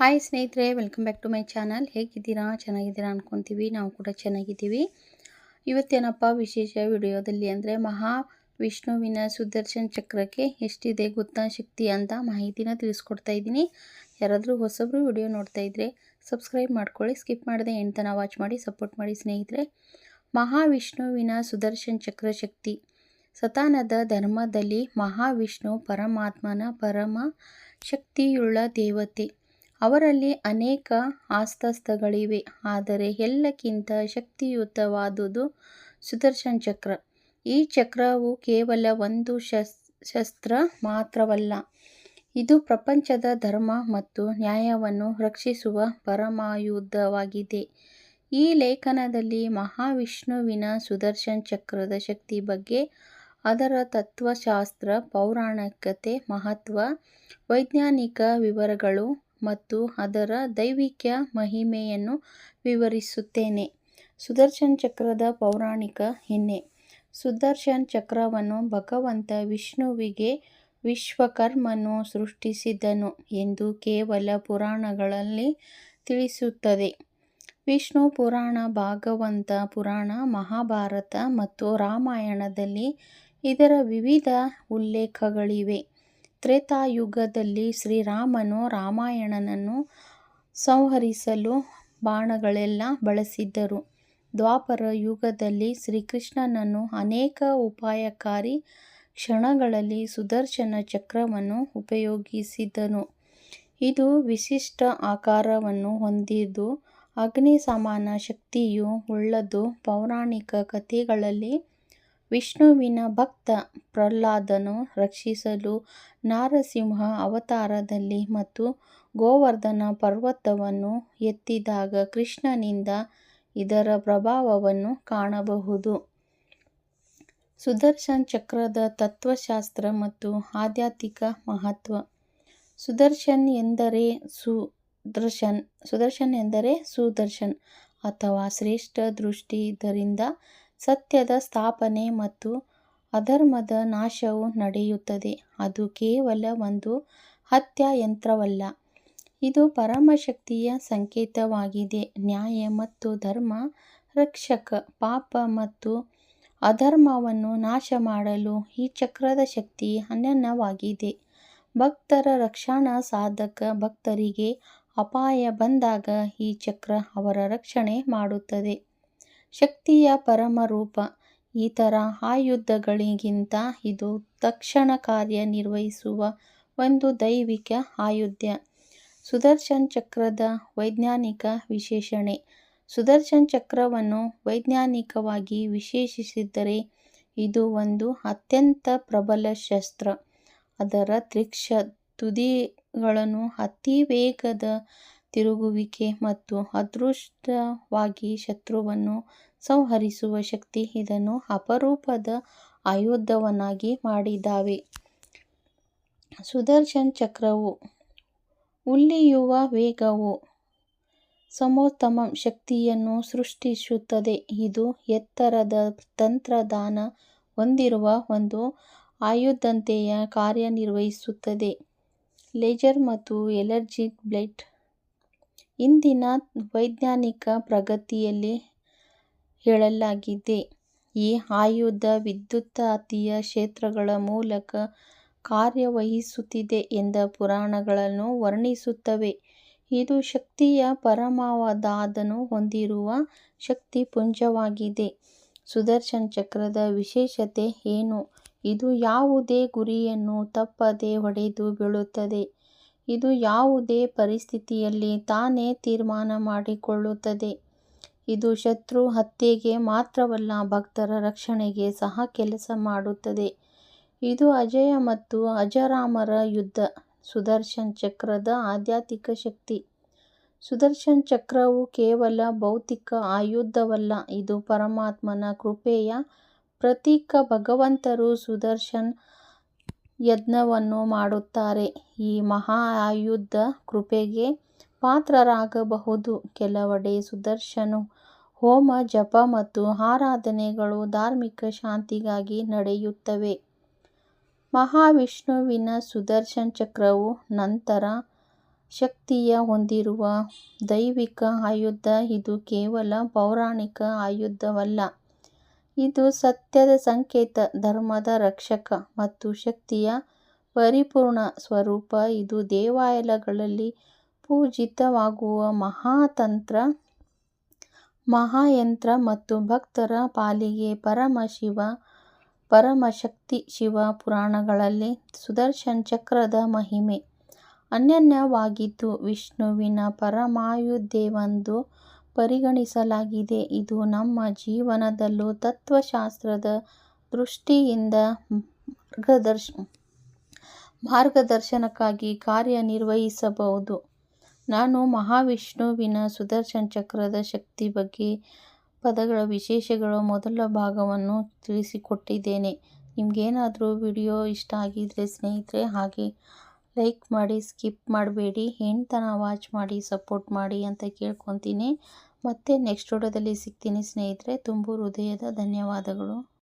Hi ಸ್ನೇಹಿತರೆ, welcome back to my channel. ಹೇಗಿದ್ದೀರಾ? ಚೆನ್ನಾಗಿದ್ದೀರಾ ಅನ್ಕೊತೀವಿ. ನಾವು ಕೂಡ ಚೆನ್ನಾಗಿದ್ದೀವಿ. ಇವತ್ತೇನಪ್ಪ ವಿಶೇಷ ವಿಡಿಯೋದಲ್ಲಿ ಅಂದರೆ ಮಹಾವಿಷ್ಣುವಿನ ಸುದರ್ಶನ್ ಚಕ್ರಕ್ಕೆ ಎಷ್ಟಿದೆ ಗೊತ್ತಾ ಶಕ್ತಿ ಅಂತ ಮಾಹಿತಿನ ತಿಳಿಸ್ಕೊಡ್ತಾ ಇದ್ದೀನಿ. ಯಾರಾದರೂ ಹೊಸಬ್ರು ವಿಡಿಯೋ ನೋಡ್ತಾ ಇದ್ದರೆ ಸಬ್ಸ್ಕ್ರೈಬ್ ಮಾಡ್ಕೊಳ್ಳಿ, ಸ್ಕಿಪ್ ಮಾಡದೆ ಎಂಟನ ವಾಚ್ ಮಾಡಿ ಸಪೋರ್ಟ್ ಮಾಡಿ ಸ್ನೇಹಿತರೆ. ಮಹಾವಿಷ್ಣುವಿನ ಸುದರ್ಶನ್ ಚಕ್ರ ಶಕ್ತಿ. ಸತಾನದ ಧರ್ಮದಲ್ಲಿ ಮಹಾವಿಷ್ಣು ಪರಮಾತ್ಮನ ಪರಮ ಶಕ್ತಿಯುಳ್ಳ ದೇವತೆ. ಅವರಲ್ಲಿ ಅನೇಕ ಅಸ್ತ್ರಗಳಿವೆ, ಆದರೆ ಎಲ್ಲಕ್ಕಿಂತ ಶಕ್ತಿಯುತವಾದುದು ಸುದರ್ಶನ್ ಚಕ್ರ. ಈ ಚಕ್ರವು ಕೇವಲ ಒಂದು ಶಸ್ತ್ರ ಮಾತ್ರವಲ್ಲ, ಇದು ಪ್ರಪಂಚದ ಧರ್ಮ ಮತ್ತು ನ್ಯಾಯವನ್ನು ರಕ್ಷಿಸುವ ಪರಮಾಯುಧವಾಗಿದೆ. ಈ ಲೇಖನದಲ್ಲಿ ಮಹಾವಿಷ್ಣುವಿನ ಸುದರ್ಶನ್ ಚಕ್ರದ ಶಕ್ತಿ ಬಗ್ಗೆ, ಅದರ ತತ್ವಶಾಸ್ತ್ರ, ಪೌರಾಣಿಕತೆ, ಮಹತ್ವ, ವೈಜ್ಞಾನಿಕ ವಿವರಗಳು ಮತ್ತು ಅದರ ದೈವಿಕ ಮಹಿಮೆಯನ್ನು ವಿವರಿಸುತ್ತೇನೆ. ಸುದರ್ಶನ್ ಚಕ್ರದ ಪೌರಾಣಿಕ ಹಿನ್ನೆಲೆ. ಸುದರ್ಶನ್ ಚಕ್ರವನ್ನು ಭಗವಂತ ವಿಷ್ಣುವಿಗೆ ವಿಶ್ವಕರ್ಮನು ಸೃಷ್ಟಿಸಿದನು ಎಂದು ಕೇವಲ ಪುರಾಣಗಳಲ್ಲಿ ತಿಳಿಸುತ್ತದೆ. ವಿಷ್ಣು ಪುರಾಣ, ಭಾಗವತ ಪುರಾಣ, ಮಹಾಭಾರತ ಮತ್ತು ರಾಮಾಯಣದಲ್ಲಿ ಇದರ ವಿವಿಧ ಉಲ್ಲೇಖಗಳಿವೆ. ತ್ರೇತಾಯುಗದಲ್ಲಿ ಶ್ರೀರಾಮನು ರಾವಣನನ್ನು ಸಂಹರಿಸಲು ಬಾಣಗಳೆಲ್ಲ ಬಳಸಿದ್ದರು. ದ್ವಾಪರ ಯುಗದಲ್ಲಿ ಶ್ರೀಕೃಷ್ಣನು ಅನೇಕ ಅಪಾಯಕಾರಿ ಕ್ಷಣಗಳಲ್ಲಿ ಸುದರ್ಶನ ಚಕ್ರವನ್ನು ಉಪಯೋಗಿಸಿದನು. ಇದು ವಿಶಿಷ್ಟ ಆಕಾರವನ್ನು ಹೊಂದಿದ್ದು ಅಗ್ನಿ ಸಮಾನ ಶಕ್ತಿಯೂ ಉಳ್ಳದು. ಪೌರಾಣಿಕ ಕಥೆಗಳಲ್ಲಿ ವಿಷ್ಣುವಿನ ಭಕ್ತ ಪ್ರಹ್ಲಾದನು ರಕ್ಷಿಸಲು ನರಸಿಂಹ ಅವತಾರದಲ್ಲಿ ಮತ್ತು ಗೋವರ್ಧನ ಪರ್ವತವನ್ನು ಎತ್ತಿದಾಗ ಕೃಷ್ಣನಿಂದ ಇದರ ಪ್ರಭಾವವನ್ನು ಕಾಣಬಹುದು. ಸುದರ್ಶನ್ ಚಕ್ರದ ತತ್ವಶಾಸ್ತ್ರ ಮತ್ತು ಆಧ್ಯಾತ್ಮಿಕ ಮಹತ್ವ. ಸುದರ್ಶನ್ ಎಂದರೆ ಸುದರ್ಶನ್ ಅಥವಾ ಶ್ರೇಷ್ಠ ದೃಷ್ಟಿ. ಇದರಿಂದ ಸತ್ಯದ ಸ್ಥಾಪನೆ ಮತ್ತು ಅಧರ್ಮದ ನಾಶವು ನಡೆಯುತ್ತದೆ. ಅದು ಕೇವಲ ಒಂದು ಹತ್ಯಾ ಯಂತ್ರವಲ್ಲ, ಇದು ಪರಮಶಕ್ತಿಯ ಸಂಕೇತವಾಗಿದೆ. ನ್ಯಾಯ ಮತ್ತು ಧರ್ಮ ರಕ್ಷಕ. ಪಾಪ ಮತ್ತು ಅಧರ್ಮವನ್ನು ನಾಶ ಮಾಡಲು ಈ ಚಕ್ರದ ಶಕ್ತಿ ಅನನ್ಯವಾಗಿದೆ. ಭಕ್ತರ ರಕ್ಷಣಾ ಸಾಧಕ. ಭಕ್ತರಿಗೆ ಅಪಾಯ ಬಂದಾಗ ಈ ಚಕ್ರ ಅವರ ರಕ್ಷಣೆ ಮಾಡುತ್ತದೆ. ಶಕ್ತಿಯ ಪರಮರೂಪ. ಇತರ ಆಯುಧಗಳಿಗಿಂತ ಇದು ತಕ್ಷಣ ಕಾರ್ಯ ನಿರ್ವಹಿಸುವ ಒಂದು ದೈವಿಕ ಆಯುಧ. ಸುದರ್ಶನ್ ಚಕ್ರದ ವೈಜ್ಞಾನಿಕ ವಿಶ್ಲೇಷಣೆ. ಸುದರ್ಶನ್ ಚಕ್ರವನ್ನು ವೈಜ್ಞಾನಿಕವಾಗಿ ವಿಶ್ಲೇಷಿಸಿದರೆ ಇದು ಒಂದು ಅತ್ಯಂತ ಪ್ರಬಲ ಶಸ್ತ್ರ. ಅದರ ತೀಕ್ಷ್ಣ ತುದಿಗಳು ಅತಿವೇಗದ ತಿರುಗುವಿಕೆ ಮತ್ತು ಅದೃಷ್ಟವಾಗಿ ಶತ್ರುವನ್ನು ಸಂಹರಿಸುವ ಶಕ್ತಿ ಇದನ್ನು ಅಪರೂಪದ ಆಯುಧವನ್ನಾಗಿ ಮಾಡಿದ್ದಾವೆ. ಸುದರ್ಶನ್ ಚಕ್ರವು ಉಳಿಯುವ ವೇಗವು ಸಮೋತ್ತಮ ಶಕ್ತಿಯನ್ನು ಸೃಷ್ಟಿಸುತ್ತದೆ. ಇದು ಎತ್ತರದ ತಂತ್ರಜ್ಞಾನ ಹೊಂದಿರುವ ಒಂದು ಆಯುಧದಂತೆಯೇ ಕಾರ್ಯನಿರ್ವಹಿಸುತ್ತದೆ. ಲೇಸರ್ ಮತ್ತು ಎನರ್ಜೆಟಿಕ್ ಬ್ಲೇಡ್. ಇಂದಿನ ವೈಜ್ಞಾನಿಕ ಪ್ರಗತಿಯಲ್ಲಿ ಹೇಳಲಾಗಿದೆ, ಈ ಆಯುಧ ವಿದ್ಯುತ್ಕಾಂತೀಯ ಕ್ಷೇತ್ರಗಳ ಮೂಲಕ ಕಾರ್ಯನಿರ್ವಹಿಸುತ್ತಿದೆ ಎಂದು ಪುರಾಣಗಳು ವರ್ಣಿಸುತ್ತವೆ. ಇದು ಶಕ್ತಿಯ ಪರಮಾವಧಿಯನ್ನು ಹೊಂದಿರುವ ಶಕ್ತಿಪುಂಜವಾಗಿದೆ. ಸುದರ್ಶನ್ ಚಕ್ರದ ವಿಶೇಷತೆ ಏನು? ಇದು ಯಾವುದೇ ಗುರಿಯನ್ನು ತಪ್ಪದೆ ಹೊಡೆದು ಬೀಳುತ್ತದೆ. ಇದು ಯಾವುದೇ ಪರಿಸ್ಥಿತಿಯಲ್ಲಿ ತಾನೇ ತೀರ್ಮಾನ ಮಾಡಿಕೊಳ್ಳುತ್ತದೆ. ಇದು ಶತ್ರು ಹತ್ಯೆಗೆ ಮಾತ್ರವಲ್ಲ, ಭಕ್ತರ ರಕ್ಷಣೆಗೆ ಸಹ ಕೆಲಸ ಮಾಡುತ್ತದೆ. ಇದು ಅಜೇಯ ಮತ್ತು ಅಜರಾಮರ ಯುದ್ಧ. ಸುದರ್ಶನ್ ಚಕ್ರದ ಆಧ್ಯಾತ್ಮಿಕ ಶಕ್ತಿ. ಸುದರ್ಶನ್ ಚಕ್ರವು ಕೇವಲ ಭೌತಿಕ ಆಯುಧವಲ್ಲ, ಇದು ಪರಮಾತ್ಮನ ಕೃಪೆಯ ಪ್ರತೀಕ. ಭಗವಂತರು ಸುದರ್ಶನ್ ಯಜ್ಞವನ್ನು ಮಾಡುತ್ತಾರೆ. ಈ ಮಹಾ ಆಯುಧ ಕೃಪೆಗೆ ಪಾತ್ರರಾಗಬಹುದು. ಕೆಲವೆಡೆ ಸುದರ್ಶನ್ ಹೋಮ, ಜಪ ಮತ್ತು ಆರಾಧನೆಗಳು ಧಾರ್ಮಿಕ ಶಾಂತಿಗಾಗಿ ನಡೆಯುತ್ತವೆ. ಮಹಾವಿಷ್ಣುವಿನ ಸುದರ್ಶನ್ ಚಕ್ರವು ನಂತರ ಶಕ್ತಿಯ ಹೊಂದಿರುವ ದೈವಿಕ ಆಯುಧ. ಇದು ಕೇವಲ ಪೌರಾಣಿಕ ಆಯುಧವಲ್ಲ, ಇದು ಸತ್ಯದ ಸಂಕೇತ, ಧರ್ಮದ ರಕ್ಷಕ ಮತ್ತು ಶಕ್ತಿಯ ಪರಿಪೂರ್ಣ ಸ್ವರೂಪ. ಇದು ದೇವಾಲಯಗಳಲ್ಲಿ ಪೂಜಿತವಾಗುವ ಮಹಾಯಂತ್ರ ಮತ್ತು ಭಕ್ತರ ಪಾಲಿಗೆ ಪರಮಶಕ್ತಿ. ಶಿವ ಪುರಾಣಗಳಲ್ಲಿ ಸುದರ್ಶನ ಚಕ್ರದ ಮಹಿಮೆ ಅನನ್ಯವಾಗಿದ್ದು, ವಿಷ್ಣುವಿನ ಪರಮಾಯುಧವೆಂದು ಪರಿಗಣಿಸಲಾಗಿದೆ. ಇದು ನಮ್ಮ ಜೀವನದಲ್ಲೂ ತತ್ವಶಾಸ್ತ್ರದ ದೃಷ್ಟಿಯಿಂದ ಮಾರ್ಗದರ್ಶನಕ್ಕಾಗಿ ಕಾರ್ಯನಿರ್ವಹಿಸಬಹುದು. ನಾನು ಮಹಾವಿಷ್ಣುವಿನ ಸುದರ್ಶನ ಚಕ್ರದ ಶಕ್ತಿ ಬಗ್ಗೆ ಪದಗಳ ವಿಶೇಷಗಳ ಮೊದಲ ಭಾಗವನ್ನು ತಿಳಿಸಿಕೊಟ್ಟಿದ್ದೇನೆ. ನಿಮಗೇನಾದರೂ ವಿಡಿಯೋ ಇಷ್ಟ ಆಗಿದ್ರೆ ಸ್ನೇಹಿತರೆ ಹಾಗೆ ಲೈಕ್ ಮಾಡಿ, ಸ್ಕಿಪ್ ಮಾಡಬೇಡಿ, ಎಂಡ್ ತನಕ ವಾಚ್ ಮಾಡಿ ಸಪೋರ್ಟ್ ಮಾಡಿ ಅಂತ ಕೇಳ್ಕೊತೀನಿ. ಮತ್ತೆ ನೆಕ್ಸ್ಟ್ ವಿಡಿಯೋದಲ್ಲಿ ಸಿಗ್ತೀನಿ ಸ್ನೇಹಿತರೆ. ತುಂಬು ಹೃದಯದ ಧನ್ಯವಾದಗಳು.